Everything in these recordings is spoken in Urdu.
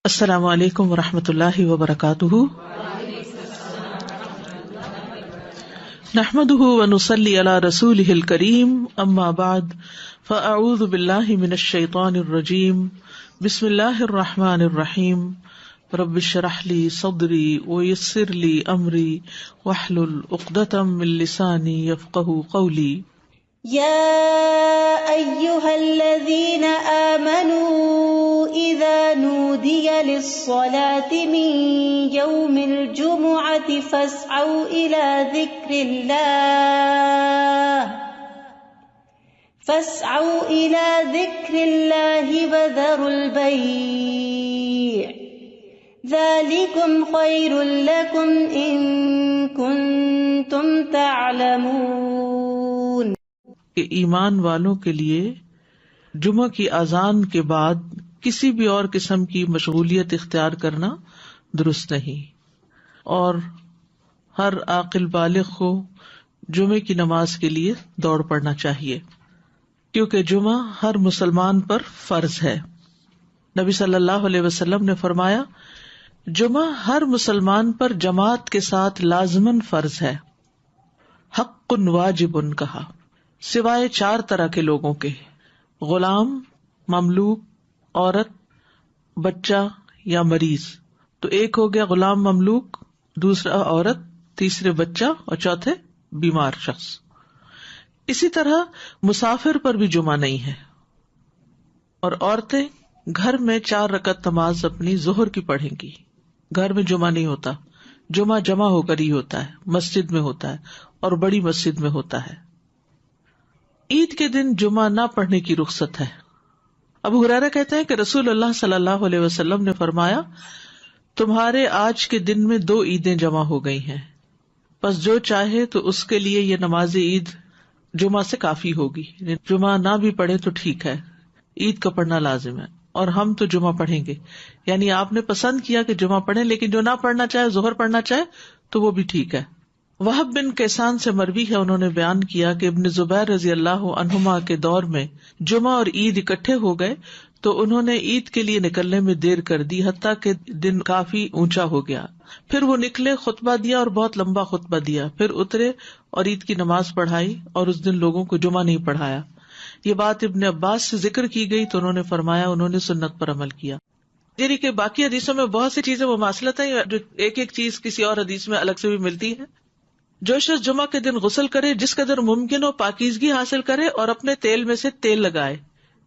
السلام علیکم ورحمۃ اللہ وبرکاتہ، نحمده ونصلی علی رسولہ الکریم، اما بعد فاعوذ باللہ من الشیطان الرجیم، بسم اللہ الرحمن الرحیم، رب اشرح لی صدری ویسر لی امری واحلل عقدۃ من لسانی یفقہوا قولی۔ يا أيها الذين آمنوا إذا نودي للصلاة من يوم الجمعة فاسعوا إلى ذكر الله وذروا البيع ذلكم خير لكم إن كنتم تعلمون۔ کہ ایمان والوں کے لیے جمعہ کی اذان کے بعد کسی بھی اور قسم کی مشغولیت اختیار کرنا درست نہیں، اور ہر عاقل بالغ کو جمعے کی نماز کے لیے دوڑ پڑنا چاہیے، کیونکہ جمعہ ہر مسلمان پر فرض ہے۔ نبی صلی اللہ علیہ وسلم نے فرمایا، جمعہ ہر مسلمان پر جماعت کے ساتھ لازماً فرض ہے، حق واجب کہا، سوائے 4 طرح کے لوگوں کے: غلام، مملوک، عورت، بچہ یا مریض۔ تو ایک ہو گیا غلام، مملوک، دوسرا عورت، تیسرے بچہ، اور چوتھے بیمار شخص۔ اسی طرح مسافر پر بھی جمعہ نہیں ہے، اور عورتیں گھر میں 4 رکعت نماز اپنی ظہر کی پڑھیں گی۔ گھر میں جمعہ نہیں ہوتا، جمعہ جمع ہو کر ہی ہوتا ہے، مسجد میں ہوتا ہے، اور بڑی مسجد میں ہوتا ہے۔ عید کے دن جمعہ نہ پڑھنے کی رخصت ہے۔ ابو ہریرہ کہتے ہیں کہ رسول اللہ صلی اللہ علیہ وسلم نے فرمایا، تمہارے آج کے دن میں 2 عیدیں جمع ہو گئی ہیں، پس جو چاہے تو اس کے لیے یہ نماز عید جمعہ سے کافی ہوگی۔ جمعہ نہ بھی پڑھے تو ٹھیک ہے، عید کا پڑھنا لازم ہے، اور ہم تو جمعہ پڑھیں گے۔ یعنی آپ نے پسند کیا کہ جمعہ پڑھیں، لیکن جو نہ پڑھنا چاہے، ظہر پڑھنا چاہے، تو وہ بھی ٹھیک ہے۔ وہب بن کیسان سے مروی ہے، انہوں نے بیان کیا کہ ابن زبیر رضی اللہ عنہما کے دور میں جمعہ اور عید اکٹھے ہو گئے تو انہوں نے عید کے لیے نکلنے میں دیر کر دی، حتیٰ کہ دن کافی اونچا ہو گیا۔ پھر وہ نکلے، خطبہ دیا اور بہت لمبا خطبہ دیا، پھر اترے اور عید کی نماز پڑھائی، اور اس دن لوگوں کو جمعہ نہیں پڑھایا۔ یہ بات ابن عباس سے ذکر کی گئی تو انہوں نے فرمایا انہوں نے سنت پر عمل کیا۔ یعنی کہ باقی حدیثوں میں بہت سی چیزیں مماثلت ہیں، جو ایک ایک چیز کسی اور حدیث میں الگ سے بھی ملتی ہے۔ جو شخص جمعہ کے دن غسل کرے، جس قدر ممکن ہو پاکیزگی حاصل کرے، اور اپنے تیل میں سے تیل لگائے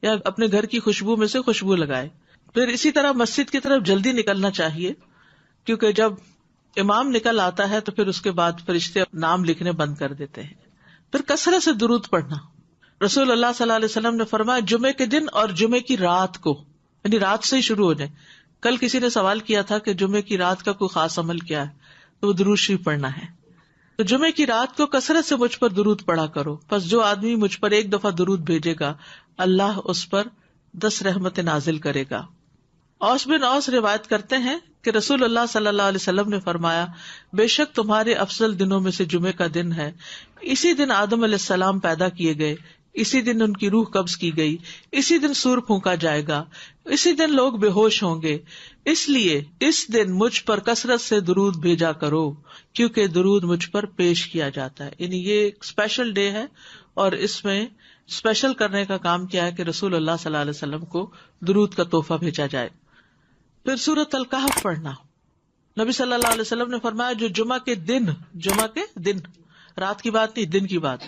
یا اپنے گھر کی خوشبو میں سے خوشبو لگائے۔ پھر اسی طرح مسجد کی طرف جلدی نکلنا چاہیے، کیونکہ جب امام نکل آتا ہے تو پھر اس کے بعد فرشتے نام لکھنے بند کر دیتے ہیں۔ پھر کثرت سے درود پڑھنا۔ رسول اللہ صلی اللہ علیہ وسلم نے فرمایا، جمعے کے دن اور جمعے کی رات کو، یعنی رات سے ہی شروع ہو جائے۔ کل کسی نے سوال کیا تھا کہ جمعے کی رات کا کوئی خاص عمل کیا ہے، تو وہ درود شریف پڑھنا ہے۔ تو جمعے کی رات کو کثرت سے مجھ پر درود پڑھا کرو، پس جو آدمی مجھ پر 1 دفعہ درود بھیجے گا، اللہ اس پر 10 رحمت نازل کرے گا۔ اوس بن اوس روایت کرتے ہیں کہ رسول اللہ صلی اللہ علیہ وسلم نے فرمایا، بے شک تمہارے افضل دنوں میں سے جمعے کا دن ہے، اسی دن آدم علیہ السلام پیدا کیے گئے، اسی دن ان کی روح قبض کی گئی، اسی دن سور پھونکا جائے گا، اسی دن لوگ بے ہوش ہوں گے، اس لیے اس دن مجھ پر کثرت سے درود بھیجا کرو، کیونکہ درود مجھ پر پیش کیا جاتا ہے۔ یعنی یہ ایک اسپیشل ڈے ہے، اور اس میں اسپیشل کرنے کا کام کیا ہے کہ رسول اللہ صلی اللہ علیہ وسلم کو درود کا تحفہ بھیجا جائے۔ پھر سورۃ الکہف پڑھنا۔ نبی صلی اللہ علیہ وسلم نے فرمایا، جو جمعہ کے دن، رات کی بات نہیں، دن کی بات،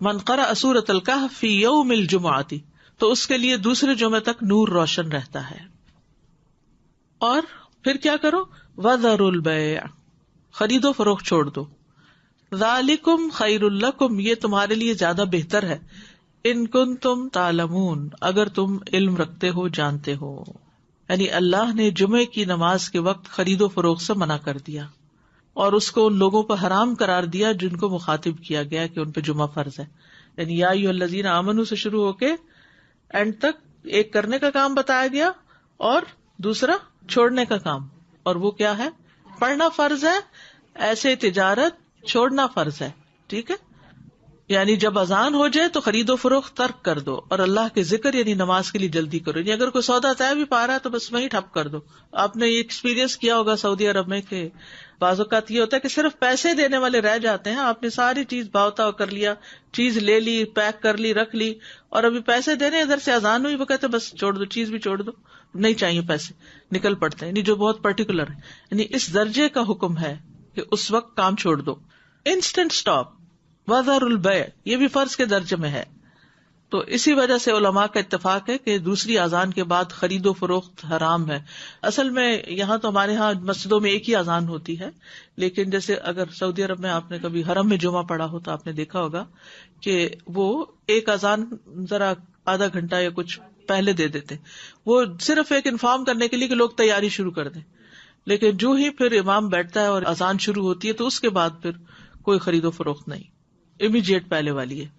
من قرأ سورۃ الکہف فی یوم الجمعۃ، تو اس کے لیے دوسرے جمعے تک نور روشن رہتا ہے۔ اور پھر کیا کرو، وذروا البیع، خرید و فروخت چھوڑ دو، ذالکم خیر لکم، یہ تمہارے لیے زیادہ بہتر ہے، ان کنتم تعلمون، اگر تم علم رکھتے ہو، جانتے ہو۔ یعنی اللہ نے جمعے کی نماز کے وقت خرید و فروخت سے منع کر دیا، اور اس کو ان لوگوں پر حرام قرار دیا جن کو مخاطب کیا گیا کہ ان پہ جمعہ فرض ہے۔ یعنی یا ایھا الذین آمنوا سے شروع ہو کے اینڈ تک ایک کرنے کا کام بتایا گیا اور دوسرا چھوڑنے کا کام، اور وہ کیا ہے؟ پڑھنا فرض ہے، ایسے تجارت چھوڑنا فرض ہے۔ ٹھیک ہے، یعنی جب اذان ہو جائے تو خرید و فروخت ترک کر دو اور اللہ کے ذکر یعنی نماز کے لیے جلدی کرو. یعنی اگر کوئی سودا طے بھی پا رہا ہے تو بس وہیں ٹھپ کر دو. آپ نے یہ ایکسپیرینس کیا ہوگا سعودی عرب میں کہ بعض اوقات یہ ہوتا ہے کہ صرف پیسے دینے والے رہ جاتے ہیں. آپ نے ساری چیز بھاؤ تاؤ کر لیا, چیز لے لی, پیک کر لی, رکھ لی, اور ابھی پیسے دینے ادھر سے اذان ہوئی, وہ کہتے بس چھوڑ دو, چیز بھی چھوڑ دو, نہیں چاہیے پیسے, نکل پڑتے ہیں. یعنی جو بہت پرٹیکولر ہے, یعنی اس درجے کا حکم ہے کہ اس وقت کام چھوڑ دو. انسٹنٹ اسٹاپ, وذر البیع, یہ بھی فرض کے درجے میں ہے. تو اسی وجہ سے علماء کا اتفاق ہے کہ دوسری اذان کے بعد خرید و فروخت حرام ہے. اصل میں یہاں تو ہمارے ہاں مسجدوں میں ایک ہی اذان ہوتی ہے, لیکن جیسے اگر سعودی عرب میں آپ نے کبھی حرم میں جمعہ پڑھا ہو تو آپ نے دیکھا ہوگا کہ وہ ایک اذان ذرا آدھا گھنٹہ یا کچھ پہلے دے دیتے, وہ صرف ایک انفارم کرنے کے لیے کہ لوگ تیاری شروع کر دیں. لیکن جو ہی پھر امام بیٹھتا ہے اور اذان شروع ہوتی ہے تو اس کے بعد پھر کوئی خرید و فروخت نہیں, امیڈیٹ پہلے والی ہے.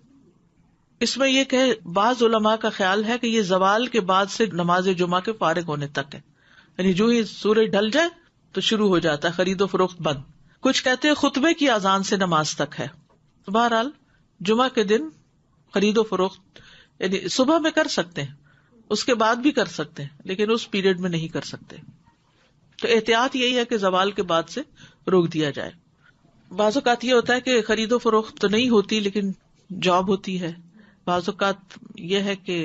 اس میں یہ کہ بعض علماء کا خیال ہے کہ یہ زوال کے بعد سے نماز جمعہ کے فارغ ہونے تک ہے, یعنی جو ہی سورج ڈھل جائے تو شروع ہو جاتا ہے خرید و فروخت بند. کچھ کہتے ہیں خطبے کی اذان سے نماز تک ہے. بہرحال جمعہ کے دن خرید و فروخت یعنی صبح میں کر سکتے ہیں, اس کے بعد بھی کر سکتے ہیں, لیکن اس پیریڈ میں نہیں کر سکتے. تو احتیاط یہی ہے کہ زوال کے بعد سے روک دیا جائے. بعض اوقات یہ ہوتا ہے کہ خرید و فروخت تو نہیں ہوتی لیکن جاب ہوتی ہے. بعض اوقات یہ ہے کہ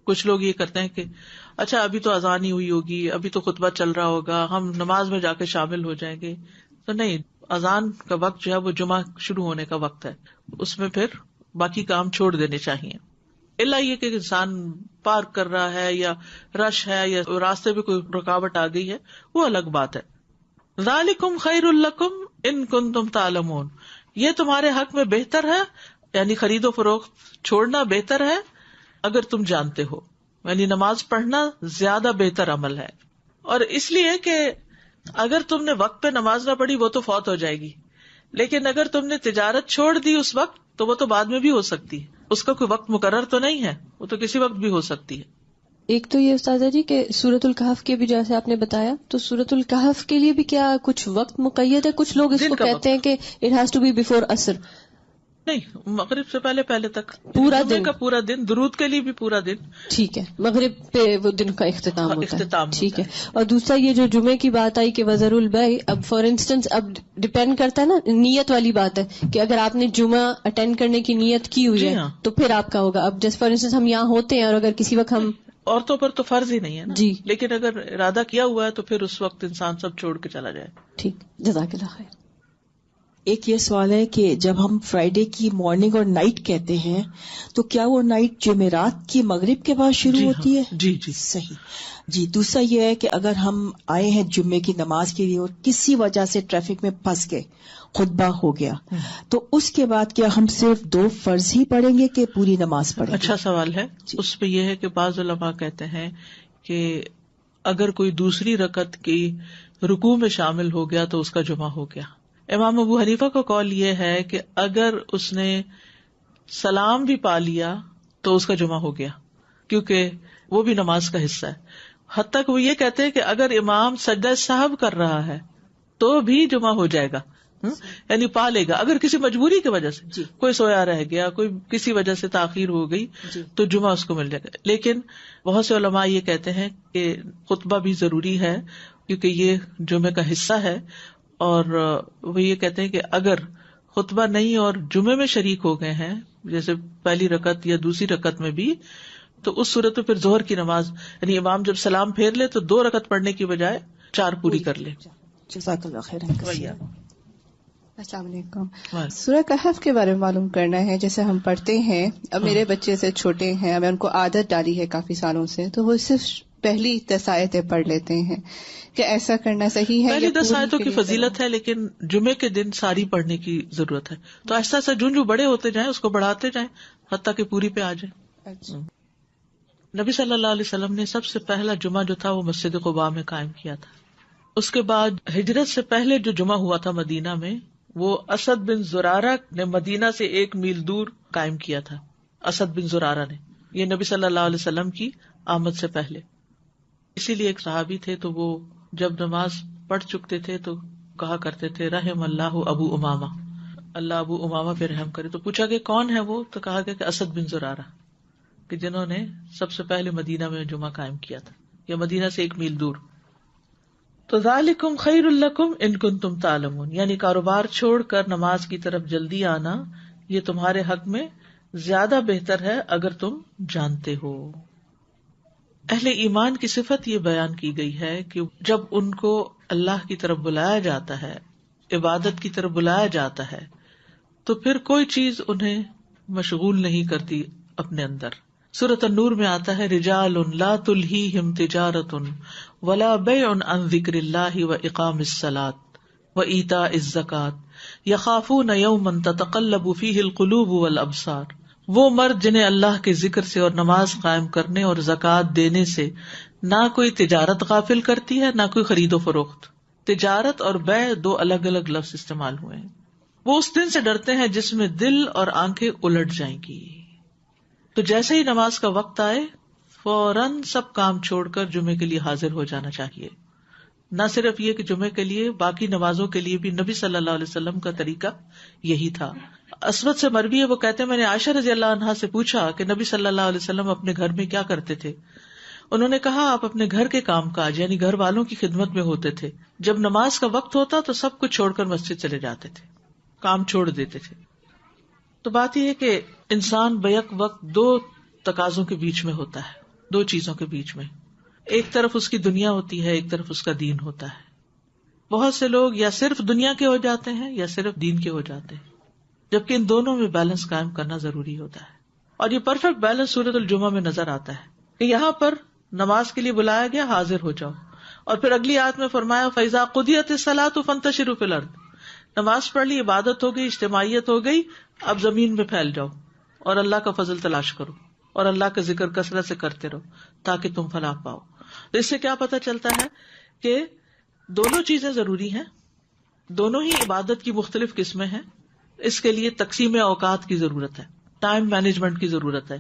کچھ لوگ یہ کرتے ہیں کہ اچھا ابھی تو اذان ہی ہوئی ہوگی, ابھی تو خطبہ چل رہا ہوگا, ہم نماز میں جا کے شامل ہو جائیں گے. تو نہیں, اذان کا وقت جو ہے وہ جمعہ شروع ہونے کا وقت ہے, اس میں پھر باقی کام چھوڑ دینے چاہیے. الا یہ کہ انسان پارک کر رہا ہے یا رش ہے یا راستے میں کوئی رکاوٹ آ گئی ہے, وہ الگ بات ہے. ذالکم خیر لکم ان کنتم تعلمون, یہ تمہارے حق میں بہتر ہے, یعنی خرید و فروخت چھوڑنا بہتر ہے اگر تم جانتے ہو. یعنی نماز پڑھنا زیادہ بہتر عمل ہے. اور اس لیے کہ اگر تم نے وقت پہ نماز نہ پڑھی وہ تو فوت ہو جائے گی, لیکن اگر تم نے تجارت چھوڑ دی اس وقت تو وہ تو بعد میں بھی ہو سکتی ہے, اس کا کوئی وقت مقرر تو نہیں ہے, وہ تو کسی وقت بھی ہو سکتی ہے. ایک تو یہ استاذہ جی کہ سورۃ الکہف کے بھی جیسے آپ نے بتایا, تو سورۃ الکہف کے لیے بھی کیا کچھ وقت مقید ہے؟ کچھ لوگ اس کو کہتے ہیں کہ it has to be before عصر. نہیں, مغرب سے پہلے تک پورا دن کا پورا دن, درود کے لیے بھی پورا دن. ٹھیک ہے, مغرب پہ وہ دن کا اختتام ہوتا ہے. ٹھیک ہے. اور دوسرا یہ جو جمعے کی بات آئی کہ وذر البیع, اب فار انسٹنس اب ڈپینڈ کرتا ہے نا, نیت والی بات ہے کہ اگر آپ نے جمعہ اٹینڈ کرنے کی نیت کی ہوئی ہے تو پھر آپ کا ہوگا. اب جیسے فار انسٹنس ہم یہاں ہوتے ہیں اور اگر کسی وقت ہم, عورتوں پر تو فرض ہی نہیں ہے نا جی, لیکن اگر ارادہ کیا ہوا ہے تو پھر اس وقت انسان سب چھوڑ کے چلا جائے. ٹھیک, جزاک اللہ خیر. ایک یہ سوال ہے کہ جب ہم فرائیڈے کی مارننگ اور نائٹ کہتے ہیں تو کیا وہ نائٹ جمعرات کی مغرب کے بعد شروع ہوتی ہے؟ جی صحیح. جی, دوسرا یہ ہے کہ اگر ہم آئے ہیں جمعے کی نماز کے لیے اور کسی وجہ سے ٹریفک میں پھنس گئے, خطبہ ہو گیا, تو اس کے بعد کیا ہم صرف 2 فرض ہی پڑھیں گے کہ پوری نماز پڑھیں گے؟ اچھا سوال ہے. اس پہ یہ ہے کہ بعض علماء کہتے ہیں کہ اگر کوئی دوسری رکعت کی رکوع میں شامل ہو گیا تو اس کا جمعہ ہو گیا. امام ابو حنیفہ کا قول یہ ہے کہ اگر اس نے سلام بھی پا لیا تو اس کا جمعہ ہو گیا, کیونکہ وہ بھی نماز کا حصہ ہے. حتیٰ کہ وہ یہ کہتے ہیں کہ اگر امام سجدہ سہو کر رہا ہے تو بھی جمعہ ہو جائے گا, یعنی پا لے گا. اگر کسی مجبوری کی وجہ سے کوئی سویا رہ گیا, کوئی کسی وجہ سے تاخیر ہو گئی تو جمعہ اس کو مل جائے گا. لیکن بہت سے علماء یہ کہتے ہیں کہ خطبہ بھی ضروری ہے کیونکہ یہ جمعے کا حصہ ہے, اور وہ یہ کہتے ہیں کہ اگر خطبہ نہیں اور جمعے میں شریک ہو گئے ہیں جیسے پہلی رکعت یا دوسری رکعت میں بھی, تو اس صورت میں پھر ظہر کی نماز یعنی امام جب سلام پھیر لے تو 2 رکعت پڑھنے کی بجائے 4 پوری کر لے. جزاک اللہ خیر. السلام علیکم. سورہ کہف کے بارے میں معلوم کرنا ہے. جیسے ہم پڑھتے ہیں, اب میرے بچے سے چھوٹے ہیں, اب ان کو عادت ڈالی ہے کافی سالوں سے, تو وہ صرف پہلی 10 آیتیں پڑھ لیتے ہیں. کہ ایسا کرنا صحیح ہے؟ پہلی 10 آیتوں کی فضیلت ہے لیکن جمعے کے دن ساری پڑھنے کی ضرورت ہے, تو ایسا ایسا جو بڑے ہوتے جائیں اس کو بڑھاتے جائیں حتیٰ کہ پوری پہ آ جائیں. اچھا. نبی صلی اللہ علیہ وسلم نے سب سے پہلا جمعہ جو تھا وہ مسجد قباء میں قائم کیا تھا. اس کے بعد ہجرت سے پہلے جو جمعہ ہوا تھا مدینہ میں وہ اسد بن زرارہ نے مدینہ سے 1 میل دور قائم کیا تھا. اسد بن زرارہ نے, یہ نبی صلی اللہ علیہ وسلم کی آمد سے پہلے. اسی لیے ایک صحابی تھے تو وہ جب نماز پڑھ چکتے تھے تو کہا کرتے تھے رحم اللہ ابو امامہ, اللہ ابو امامہ پہ رحم کرے. تو پوچھا کہ کون ہے وہ؟ تو کہا گیا کہ اسد بن زرارہ، کہ جنہوں نے سب سے پہلے مدینہ میں جمعہ قائم کیا تھا، یا مدینہ سے 1 میل دور. تو ذالکم خیر لکم ان کنتم تعلمون، یعنی کاروبار چھوڑ کر نماز کی طرف جلدی آنا یہ تمہارے حق میں زیادہ بہتر ہے اگر تم جانتے ہو. اہل ایمان کی صفت یہ بیان کی گئی ہے کہ جب ان کو اللہ کی طرف بلایا جاتا ہے، عبادت کی طرف بلایا جاتا ہے، تو پھر کوئی چیز انہیں مشغول نہیں کرتی اپنے اندر. سورۃ النور میں آتا ہے رجال لا تلہیہم تجارۃ ولا بیع عن ذکر اللہ واقام الصلاۃ وایتاء الزکاۃ یخافون یوما تتقلب فیہ القلوب والابصار. وہ مرد جنہیں اللہ کے ذکر سے اور نماز قائم کرنے اور زکوٰۃ دینے سے نہ کوئی تجارت غافل کرتی ہے نہ کوئی خرید و فروخت. تجارت اور بیع 2 الگ الگ لفظ استعمال ہوئے ہیں. وہ اس دن سے ڈرتے ہیں جس میں دل اور آنکھیں الٹ جائیں گی. تو جیسے ہی نماز کا وقت آئے فوراً سب کام چھوڑ کر جمعے کے لیے حاضر ہو جانا چاہیے. نہ صرف یہ کہ جمعے کے لیے، باقی نمازوں کے لیے بھی نبی صلی اللہ علیہ وسلم کا طریقہ یہی تھا. اسود سے مروی ہے، وہ کہتے ہیں میں نے عائشہ رضی اللہ عنہا سے پوچھا کہ نبی صلی اللہ علیہ وسلم اپنے گھر میں کیا کرتے تھے. انہوں نے کہا آپ اپنے گھر کے کام کاج یعنی گھر والوں کی خدمت میں ہوتے تھے. جب نماز کا وقت ہوتا تو سب کچھ چھوڑ کر مسجد چلے جاتے تھے، کام چھوڑ دیتے تھے. تو بات یہ ہے کہ انسان بیک وقت 2 تقاضوں کے بیچ میں ہوتا ہے، 2 چیزوں کے بیچ میں. ایک طرف اس کی دنیا ہوتی ہے، ایک طرف اس کا دین ہوتا ہے. بہت سے لوگ یا صرف دنیا کے ہو جاتے ہیں یا صرف دین کے ہو جاتے ہیں، جبکہ ان دونوں میں بیلنس قائم کرنا ضروری ہوتا ہے. اور یہ پرفیکٹ بیلنس سورۃ الجمعہ میں نظر آتا ہے کہ یہاں پر نماز کے لیے بلایا گیا، حاضر ہو جاؤ. اور پھر اگلی آیت میں فرمایا فَإِذَا قُضِيَتِ الصَّلَاةُ فَانتَشِرُوا فِي الْأَرْضِ. نماز پڑھ لی، عبادت ہو گئی، اجتماعیت ہو گئی، اب زمین میں پھیل جاؤ اور اللہ کا فضل تلاش کرو اور اللہ کا ذکر کثرت سے کرتے رہو تاکہ تم فلاح پاؤ. تو اس سے کیا پتہ چلتا ہے کہ دونوں چیزیں ضروری ہیں، دونوں ہی عبادت کی مختلف قسمیں ہیں. اس کے لیے تقسیم اوقات کی ضرورت ہے، ٹائم مینجمنٹ کی ضرورت ہے.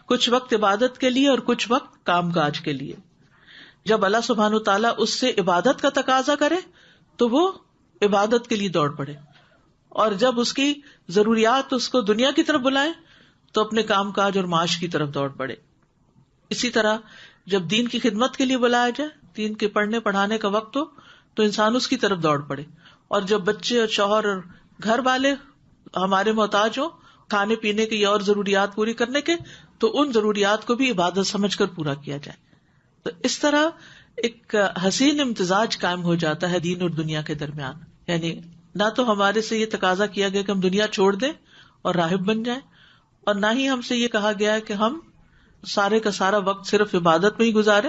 کچھ وقت عبادت کے لیے اور کچھ وقت کام کاج کے لیے. جب اللہ سبحانہ تعالیٰ اس سے عبادت کا تقاضا کرے تو وہ عبادت کے لیے دوڑ پڑے، اور جب اس کی ضروریات اس کو دنیا کی طرف بلائیں تو اپنے کام کاج اور معاش کی طرف دوڑ پڑے. اسی طرح جب دین کی خدمت کے لیے بلایا جائے، دین کے پڑھنے پڑھانے کا وقت ہو تو انسان اس کی طرف دوڑ پڑے. اور جب بچے اور شوہر اور گھر والے ہمارے محتاج ہوں کھانے پینے کی اور ضروریات پوری کرنے کے، تو ان ضروریات کو بھی عبادت سمجھ کر پورا کیا جائے. تو اس طرح ایک حسین امتزاج قائم ہو جاتا ہے دین اور دنیا کے درمیان. یعنی نہ تو ہمارے سے یہ تقاضا کیا گیا کہ ہم دنیا چھوڑ دیں اور راہب بن جائیں، اور نہ ہی ہم سے یہ کہا گیا ہے کہ ہم سارے کا سارا وقت صرف عبادت میں ہی گزارے